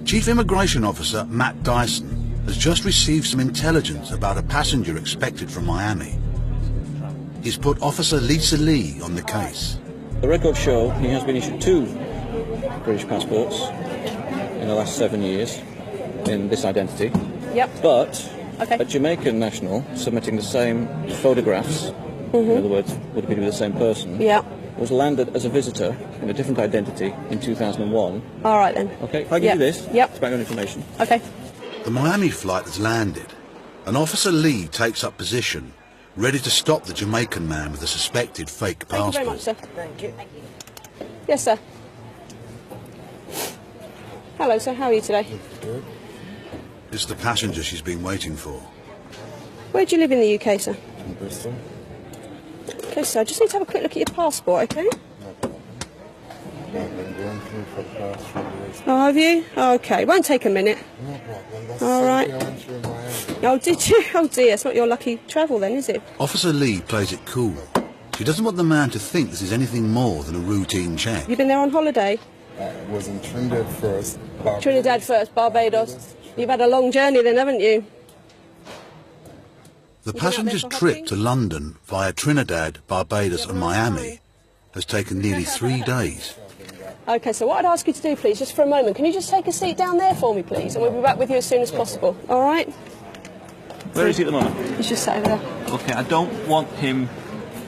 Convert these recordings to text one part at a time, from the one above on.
Chief Immigration Officer Matt Dyson has just received some intelligence about a passenger expected from Miami. He's put Officer Lisa Lee on the case. The records show he has been issued 2 British passports in the last 7 years in this identity. Yep. But okay. a Jamaican national submitting the same photographs, in other words, would have been with the same person, was landed as a visitor in a different identity in 2001. All right then. Okay, if I give you this, Yep. it's background information. Okay. The Miami flight has landed, and Officer Lee takes up position, ready to stop the Jamaican man with the suspected fake passport. Thank you very much, sir. Thank you. Yes, sir. Hello, sir. How are you today? Good. It's the passenger she's been waiting for. Where do you live in the UK, sir? In Bristol. Okay, sir. I just need to have a quick look at your passport, okay? No problem. I've been going through for the past few days. Oh, have you? Okay. Won't take a minute. No problem. That's All right. I went through Miami. Oh, did you? Oh, dear. It's not your lucky travel then, is it? Officer Lee plays it cool. She doesn't want the man to think this is anything more than a routine check. You've been there on holiday? I was in Trinidad first. Trinidad first, Barbados. You've had a long journey then, haven't you? The passenger's trip to London via Trinidad, Barbados and Miami has taken nearly 3 days. Okay, so what I'd ask you to do, please, just for a moment, can you just take a seat down there for me, please? And we'll be back with you as soon as possible. All right? Where is he at the moment? He's just sat over there. Okay, I don't want him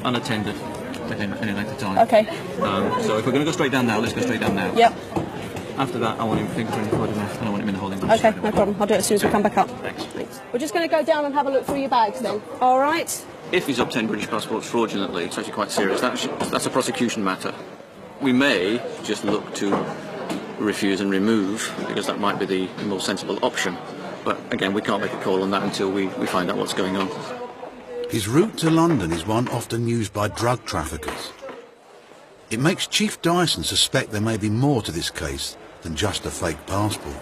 unattended for any length of time. Okay. So if we're going to go straight down now, let's go straight down now. Yep. After that, I want him fingerprint recorded and I want him in the holding room. Okay, no problem. I'll do it as soon as we come back up. Thanks. We're just going to go down and have a look through your bags then. All right? If he's obtained British passports fraudulently, it's actually quite serious. That's a prosecution matter. We may just look to refuse and remove, because that might be the more sensible option. But again, we can't make a call on that until we find out what's going on. His route to London is one often used by drug traffickers. It makes Chief Dyson suspect there may be more to this case than just a fake passport.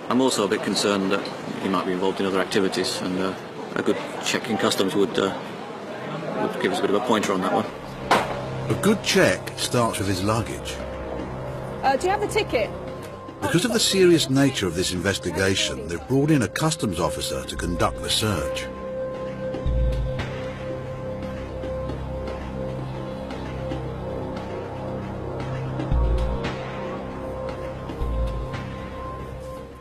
I'm also a bit concerned that he might be involved in other activities, and a good check in customs would give us a bit of a pointer on that one. A good check starts with his luggage. Do you have the ticket? Because of the serious nature of this investigation, they've brought in a customs officer to conduct the search.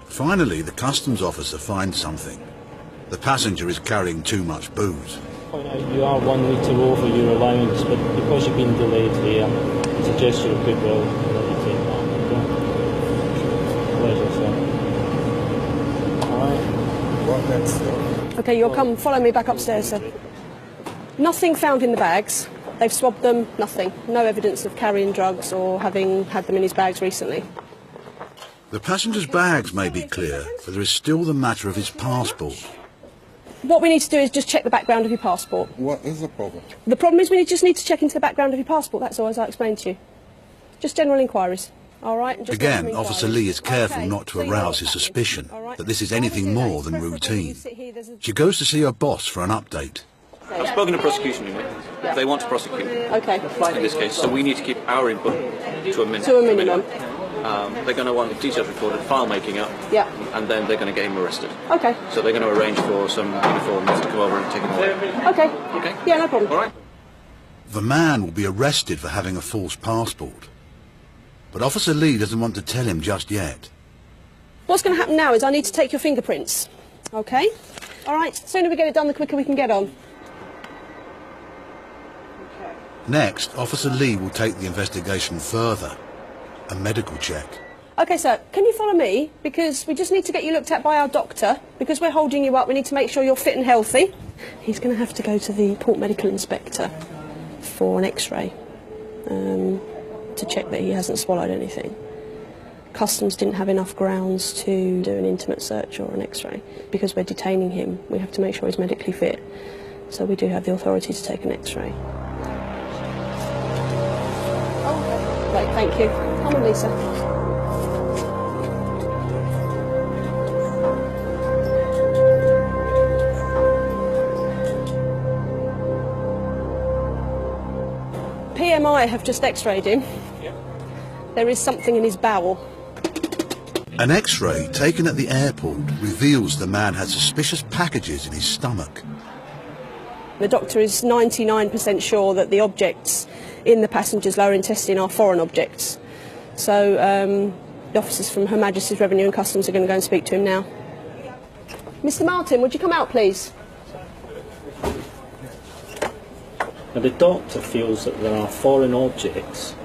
Finally, the customs officer finds something. The passenger is carrying too much booze. Point out you are 1 litre over your allowance, but because you've been delayed here, it's a gesture of goodwill that you take that. Okay? Pleasure, sir. Alright. What next, sir? Okay, you'll come follow me back upstairs, sir. Nothing found in the bags. They've swabbed them, nothing. No evidence of carrying drugs or having had them in his bags recently. The passenger's bags may be clear, but there is still the matter of his passport. What we need to do is just check the background of your passport. What is the problem? The problem is just need to check into the background of your passport, that's all, as I explained to you. Just general inquiries, all right? Just Again, general Officer inquiries. Lee is careful Okay, not to so you know arouse what's his happening, suspicion all right? that this is Why don't anything you do that? more It's than preferable you routine. sit here, there's a- She goes to see her boss for an update. I've spoken to prosecution unit. They want to prosecute Okay. in this case, so we need to keep our input to a minimum. To a minimum. They're going to want the details recorded, file making up, Yeah. and then they're going to get him arrested. Okay. So they're going to arrange for some uniforms to come over and take him away. Okay. Okay? Yeah, no problem. All right? The man will be arrested for having a false passport. But Officer Lee doesn't want to tell him just yet. What's going to happen now is I need to take your fingerprints. Okay? All right. The sooner we get it done, the quicker we can get on. Next, Officer Lee will take the investigation further. A medical check. Okay, sir, can you follow me? Because we just need to get you looked at by our doctor. Because we're holding you up, we need to make sure you're fit and healthy. He's going to have to go to the Port Medical Inspector for an X-ray to check that he hasn't swallowed anything. Customs didn't have enough grounds to do an intimate search or an X-ray. Because we're detaining him, we have to make sure he's medically fit. So we do have the authority to take an X-ray. Oh, right, thank you. Come on, Lisa. PMI have just X-rayed him. There is something in his bowel. An X-ray taken at the airport reveals the man had suspicious packages in his stomach. The doctor is 99% sure that the objects in the passenger's lower intestine are foreign objects. So the officers from Her Majesty's Revenue and Customs are going to go and speak to him now. Mr. Martin, would you come out, please? Now, the doctor feels that there are foreign objects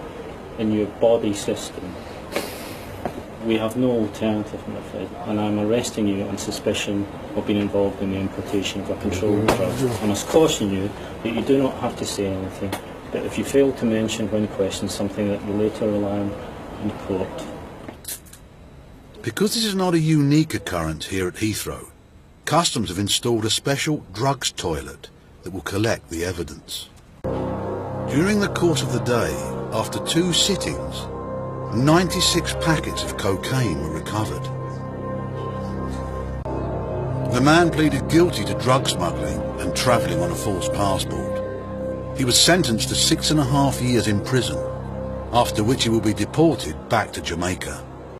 in your body system. We have no alternative, I'm afraid, and I'm arresting you on suspicion of being involved in the importation of a controlled drug. I must caution you that you do not have to say anything, but if you fail to mention when questioned something that will later rely on in court. Because this is not a unique occurrence here at Heathrow, Customs have installed a special drugs toilet that will collect the evidence. During the course of the day, after 2 sittings, 96 packets of cocaine were recovered. The man pleaded guilty to drug smuggling and travelling on a false passport. He was sentenced to 6.5 years in prison, after which he will be deported back to Jamaica.